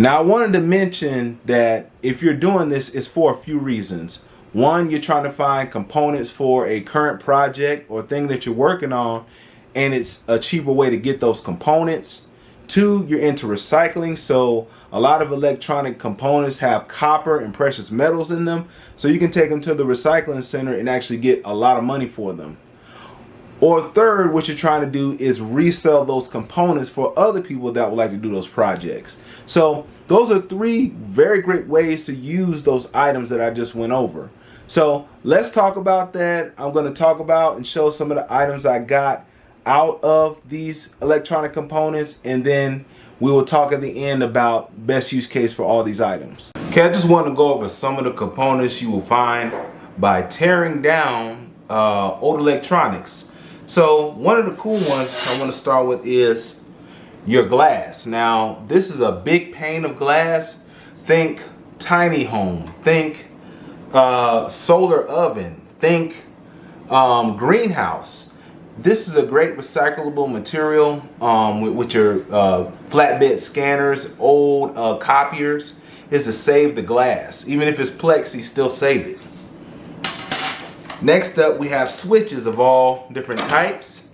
Now I wanted to mention that if you're doing this, it's for a few reasons. One, you're trying to find components for a current project or thing that you're working on, and it's a cheaper way to get those components. Two, you're into recycling, so a lot of electronic components have copper and precious metals in them, so you can take them to the recycling center and actually get a lot of money for them. Or third, what you're trying to do is resell those components for other people that would like to do those projects. So those are three very great ways to use those items that I just went over. So let's talk about that. I'm going to talk about and show some of the items I got out of these electronic components, and then we will talk at the end about best use case for all these items. Okay, I just want to go over some of the components you will find by tearing down old electronics. So one of the cool ones I want to start with is your glass. Now this is a big pane of glass. Think tiny home, think solar oven, think greenhouse. This is a great recyclable material with your flatbed scanners, old copiers, is to save the glass. Even if it's plexi, still save it. Next up, we have switches of all different types.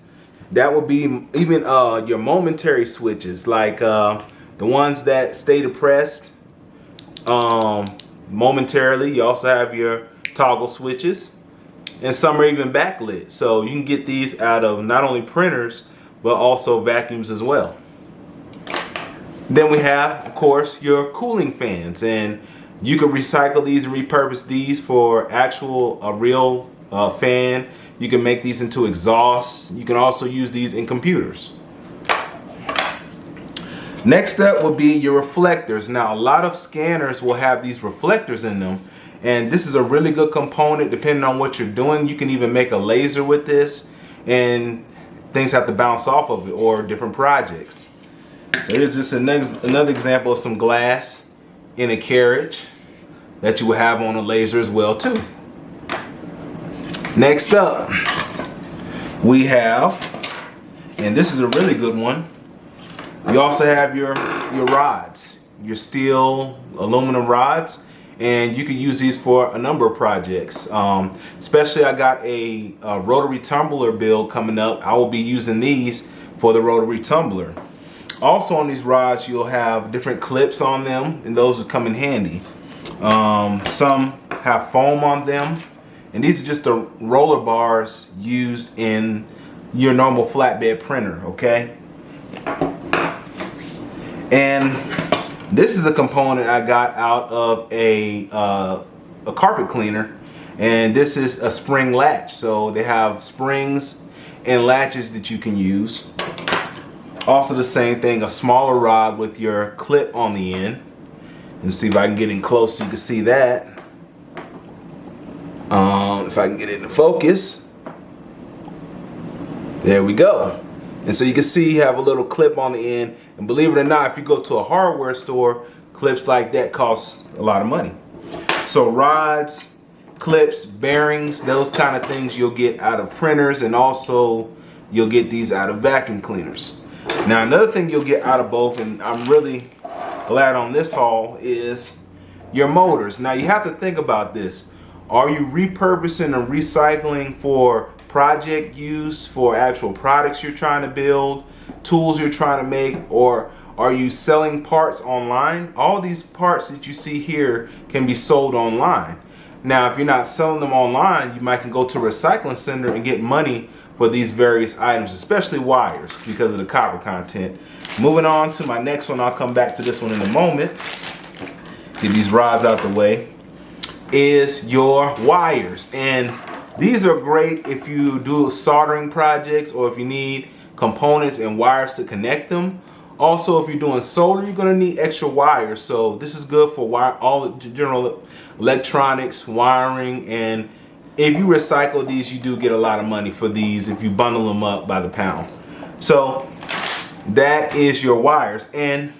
That would be even your momentary switches, like the ones that stay depressed momentarily. You also have your toggle switches, and some are even backlit. So you can get these out of not only printers, but also vacuums as well. Then we have, of course, your cooling fans, and you can recycle these and repurpose these for actual real fan. You can make these into exhausts. You can also use these in computers. Next up will be your reflectors. Now a lot of scanners will have these reflectors in them, and this is a really good component depending on what you're doing. You can even make a laser with this, and things have to bounce off of it, or different projects. So here's just another example of some glass in a carriage that you will have on a laser as well too. Next up, we have, and this is a really good one, you also have your rods, your steel, aluminum rods, and you can use these for a number of projects. Especially I got a rotary tumbler build coming up. I will be using these for the rotary tumbler. Also on these rods, you'll have different clips on them, and those will come in handy. Some have foam on them, and these are just the roller bars used in your normal flatbed printer, okay? And this is a component I got out of a carpet cleaner, and this is a spring latch. So they have springs and latches that you can use. Also the same thing, a smaller rod with your clip on the end. And see if I can get in close so you can see that. If I can get it into focus. There we go. And so you can see you have a little clip on the end. And believe it or not, if you go to a hardware store, clips like that cost a lot of money. So rods, clips, bearings, those kind of things you'll get out of printers, and also you'll get these out of vacuum cleaners. Now another thing you'll get out of both, and I'm really glad on this haul, is your motors. Now you have to think about this. Are you repurposing and recycling for project use, for actual products you're trying to build, tools you're trying to make, or are you selling parts online? All these parts that you see here can be sold online. Now if you're not selling them online, you might can go to a recycling center and get money for these various items, especially wires, because of the copper content. Moving on to my next one, I'll come back to this one in a moment. Get these rods out the way, is your wires. And these are great if you do soldering projects, or if you need components and wires to connect them. Also, if you're doing solar, you're gonna need extra wires. So this is good for all the general electronics, wiring, and if you recycle these, you do get a lot of money for these if you bundle them up by the pound. So that is your wires, and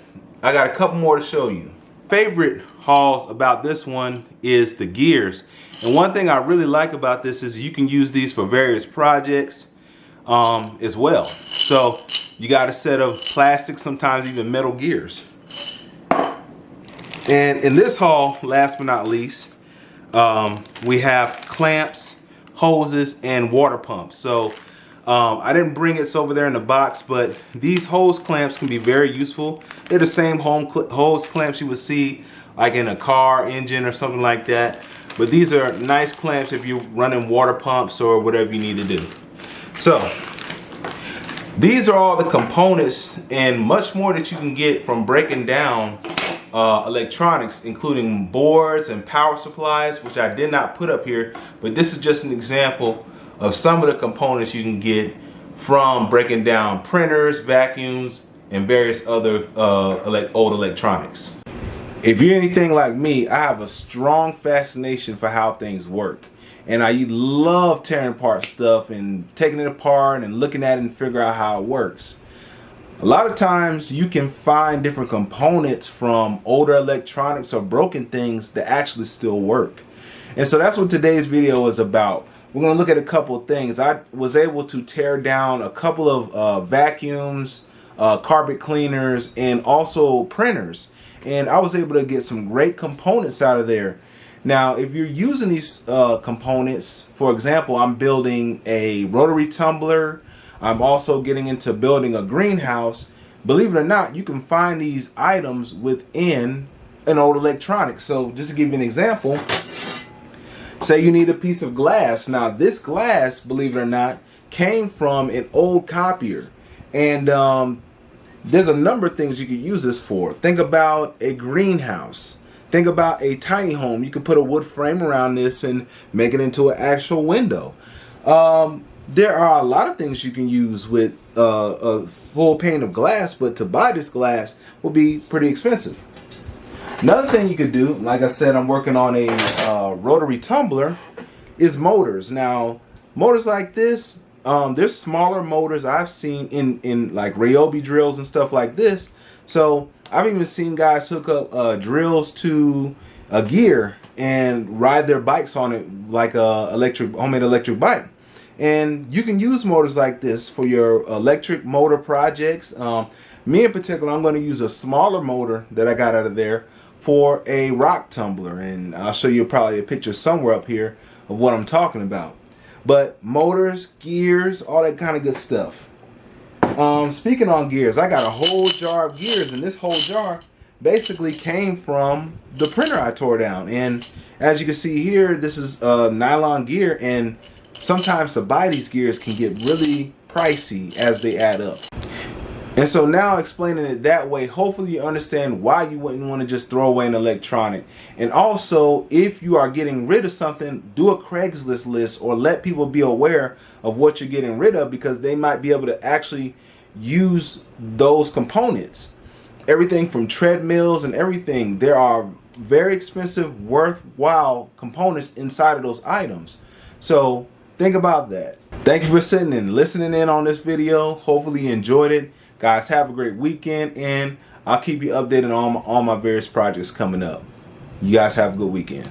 I got a couple more to show you. Favorite hauls about this one is the gears. And one thing I really like about this is you can use these for various projects as well. So you got a set of plastic, sometimes even metal gears. And in this haul, last but not least, we have clamps, hoses, and water pumps. So I didn't bring it over there in the box, but these hose clamps can be very useful. They're the same hose clamps you would see like in a car engine or something like that. But these are nice clamps if you're running water pumps or whatever you need to do. So these are all the components and much more that you can get from breaking down electronics, including boards and power supplies, which I did not put up here, but this is just an example of some of the components you can get from breaking down printers, vacuums, and various other old electronics. If you're anything like me, I have a strong fascination for how things work. And I love tearing apart stuff and taking it apart and looking at it and figure out how it works. A lot of times you can find different components from older electronics or broken things that actually still work. And so that's what today's video is about. We're going to look at a couple of things. I was able to tear down a couple of vacuums, carpet cleaners, and also printers. And I was able to get some great components out of there. Now, if you're using these components, for example, I'm building a rotary tumbler. I'm also getting into building a greenhouse. Believe it or not, you can find these items within an old electronic. So just to give you an example, say you need a piece of glass. Now this glass, believe it or not, came from an old copier. And there's a number of things you could use this for. Think about a greenhouse. Think about a tiny home. You could put a wood frame around this and make it into an actual window. There are a lot of things you can use with a full pane of glass, but to buy this glass will be pretty expensive. Another thing you could do, like I said, I'm working on a rotary tumbler, is motors. Now, motors like this, there's smaller motors I've seen in like Ryobi drills and stuff like this. So I've even seen guys hook up drills to a gear and ride their bikes on it like a homemade electric bike. And you can use motors like this for your electric motor projects. Me in particular, I'm going to use a smaller motor that I got out of there for a rock tumbler. And I'll show you probably a picture somewhere up here of what I'm talking about. But motors, gears, all that kind of good stuff. Speaking on gears, I got a whole jar of gears, and this whole jar basically came from the printer I tore down. And as you can see here, this is nylon gear, and sometimes to buy these gears can get really pricey as they add up. And so now explaining it that way, hopefully you understand why you wouldn't want to just throw away an electronic. And also, if you are getting rid of something, do a Craigslist list or let people be aware of what you're getting rid of, because they might be able to actually use those components. Everything from treadmills and everything, there are very expensive, worthwhile components inside of those items. So think about that. Thank you for sitting and listening in on this video. Hopefully you enjoyed it. Guys, have a great weekend, and I'll keep you updated on all my various projects coming up. You guys have a good weekend.